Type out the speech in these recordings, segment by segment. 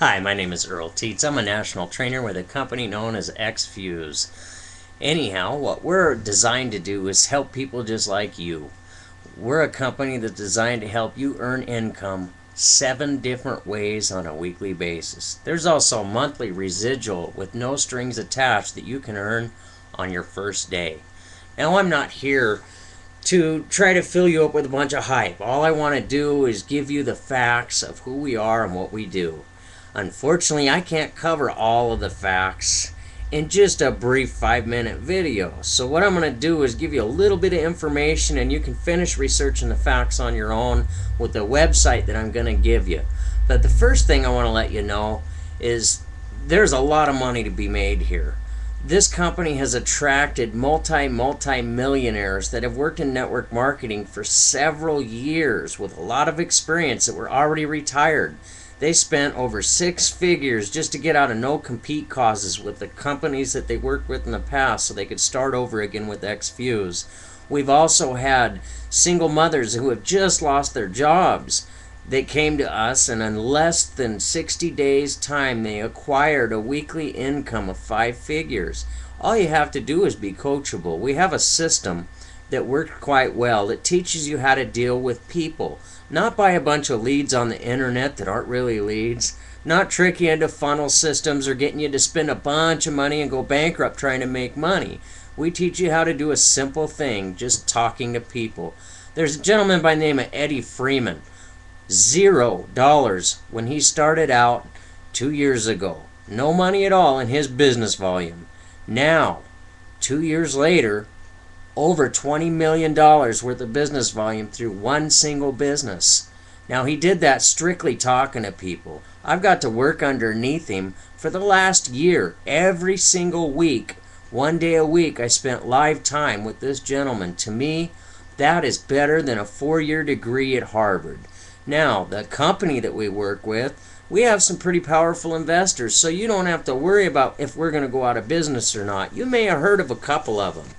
Hi, my name is Earl Teats. I'm a national trainer with a company known as XFuse. Anyhow, what we're designed to do is help people just like you. We're a company that's designed to help you earn income 7 different ways on a weekly basis. There's also monthly residual with no strings attached that you can earn on your first day. Now, I'm not here to try to fill you up with a bunch of hype. All I want to do is give you the facts of who we are and what we do. Unfortunately, I can't cover all of the facts in just a brief 5-minute video. So what I'm going to do is give you a little bit of information, and you can finish researching the facts on your own with the website that I'm going to give you. But the first thing I want to let you know is there's a lot of money to be made here. This company has attracted multi-millionaires that have worked in network marketing for several years with a lot of experience that were already retired. They spent over 6 figures just to get out of no-compete clauses with the companies that they worked with in the past so they could start over again with XFuse. We've also had single mothers who have just lost their jobs. They came to us, and in less than 60 days' time, they acquired a weekly income of 5 figures. All you have to do is be coachable. We have a system that works quite well that teaches you how to deal with people. Not by a bunch of leads on the internet that aren't really leads. Not trick you into funnel systems or getting you to spend a bunch of money and go bankrupt trying to make money. We teach you how to do a simple thing, just talking to people. There's a gentleman by the name of Eddie Freeman. $0 when he started out 2 years ago. No money at all in his business volume. Now, 2 years later, over $20 million worth of business volume through one single business. Now, he did that strictly talking to people. I've got to work underneath him for the last year. Every single week, 1 day a week, I spent live time with this gentleman. To me, that is better than a 4-year degree at Harvard. Now, the company that we work with, we have some pretty powerful investors, so you don't have to worry about if we're going to go out of business or not. You may have heard of a couple of them.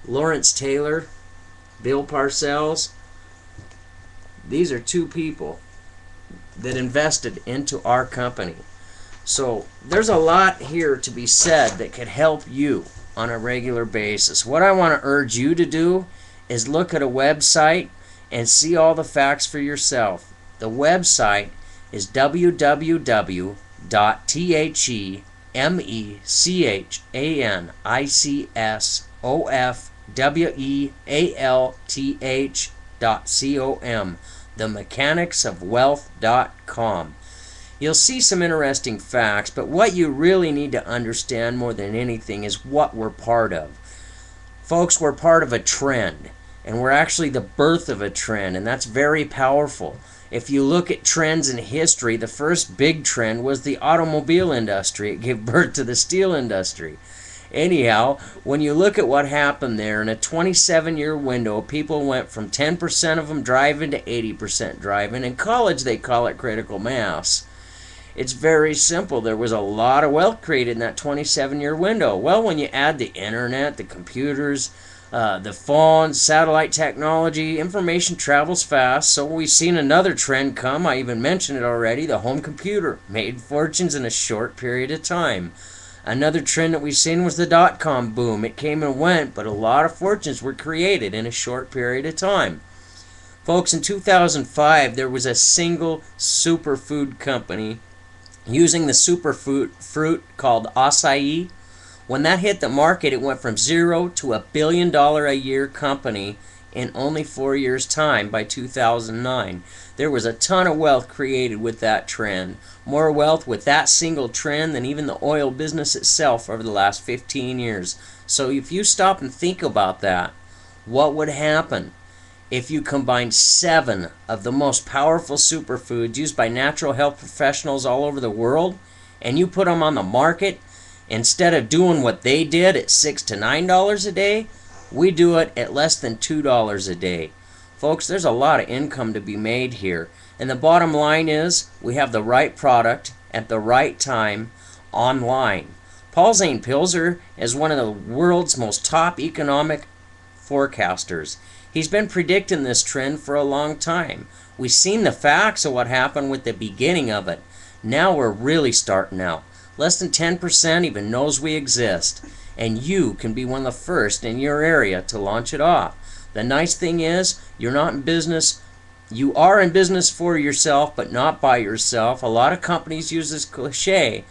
Lawrence Taylor, Bill Parcells. These are 2 people that invested into our company. So there's a lot here to be said that could help you on a regular basis. What I want to urge you to do is look at a website and see all the facts for yourself. The website is www.themechanicsoftwhealth.com, themechanicsofwealth.com. You'll see some interesting facts, but what you really need to understand more than anything is what we're part of. Folks, we're part of a trend, and we're actually the birth of a trend, and that's very powerful. If you look at trends in history, the first big trend was the automobile industry. It gave birth to the steel industry. Anyhow, when you look at what happened there, in a 27-year window, people went from 10% of them driving to 80% driving. In college, they call it critical mass. It's very simple. There was a lot of wealth created in that 27-year window. Well, when you add the internet, the computers, the phones, satellite technology, information travels fast. So we've seen another trend come. I even mentioned it already. The home computer made fortunes in a short period of time. Another trend that we've seen was the dot-com boom. It came and went, but a lot of fortunes were created in a short period of time. Folks, in 2005, there was a single superfood company using the superfood fruit called acai. When that hit the market, it went from 0 to $1 billion a year company in only 4 years' time by 2009. There was a ton of wealth created with that trend. More wealth with that single trend than even the oil business itself over the last 15 years. So if you stop and think about that, what would happen if you combined 7 of the most powerful superfoods used by natural health professionals all over the world, and you put them on the market? Instead of doing what they did at $6 to $9 a day, we do it at less than $2 a day. Folks, there's a lot of income to be made here. And the bottom line is we have the right product at the right time online. Paul Zane Pilzer is one of the world's most top economic forecasters. He's been predicting this trend for a long time. We've seen the facts of what happened with the beginning of it. Now we're really starting out. Less than 10% even knows we exist, and you can be one of the first in your area to launch it off. The nice thing is, you're not in business. You are in business for yourself, but not by yourself. A lot of companies use this cliche,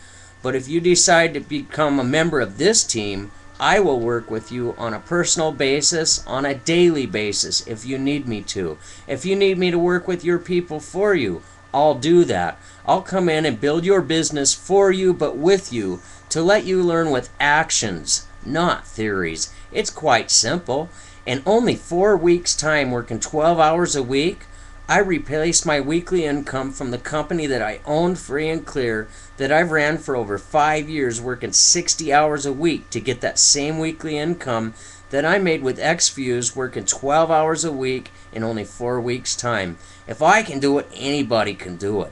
but if you decide to become a member of this team, I will work with you on a personal basis, on a daily basis, if you need me to. If you need me to work with your people for you, I'll do that. I'll come in and build your business for you, but with you, to let you learn with actions, not theories. It's quite simple. In only 4 weeks' time, working 12 hours a week, I replaced my weekly income from the company that I owned free and clear, that I've ran for over 5 years, working 60 hours a week to get that same weekly income that I made with XViews, working 12 hours a week in only 4 weeks' time. If I can do it, anybody can do it.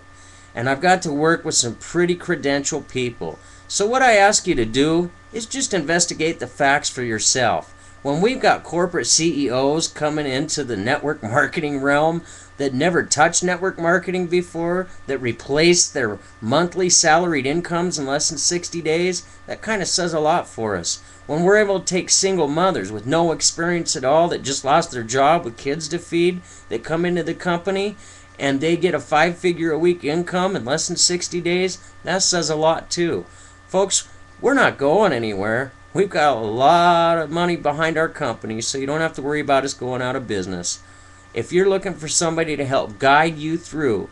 And I've got to work with some pretty credentialed people. So what I ask you to do is just investigate the facts for yourself. When we've got corporate CEOs coming into the network marketing realm that never touched network marketing before, that replaced their monthly salaried incomes in less than 60 days, that kind of says a lot for us. When we're able to take single mothers with no experience at all that just lost their job with kids to feed, that come into the company and they get a 5-figure-a-week income in less than 60 days, that says a lot too. Folks, we're not going anywhere. We've got a lot of money behind our company, so you don't have to worry about us going out of business. If you're looking for somebody to help guide you through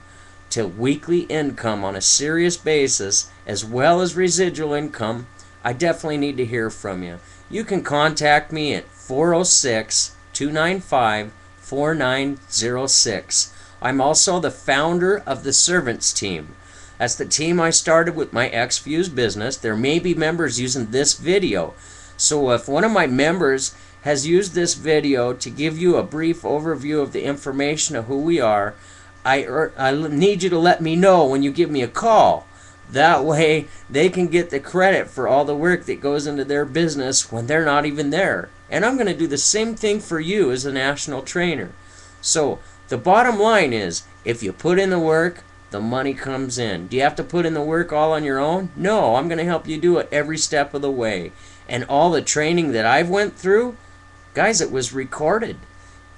to weekly income on a serious basis, as well as residual income, I definitely need to hear from you. You can contact me at 406-295-4906. I'm also the founder of the Servants Team. That's the team I started with my XViews business. There may be members using this video. So if one of my members has used this video to give you a brief overview of the information of who we are, I need you to let me know when you give me a call. That way they can get the credit for all the work that goes into their business when they're not even there. And I'm going to do the same thing for you as a national trainer. So the bottom line is, if you put in the work, the money comes in. Do you have to put in the work all on your own? No, I'm going to help you do it every step of the way. And all the training that I've went through, guys, it was recorded.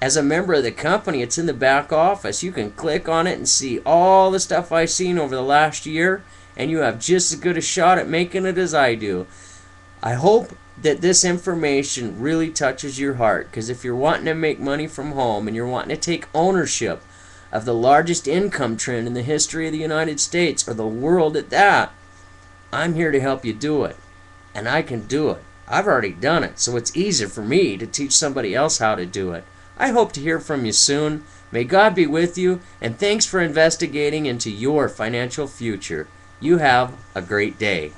As a member of the company, it's in the back office. You can click on it and see all the stuff I've seen over the last year, and you have just as good a shot at making it as I do. I hope that this information really touches your heart, because if you're wanting to make money from home and you're wanting to take ownership of the largest income trend in the history of the United States, or the world at that, I'm here to help you do it. And I can do it. I've already done it, so it's easier for me to teach somebody else how to do it. I hope to hear from you soon. May God be with you, and thanks for investigating into your financial future. You have a great day.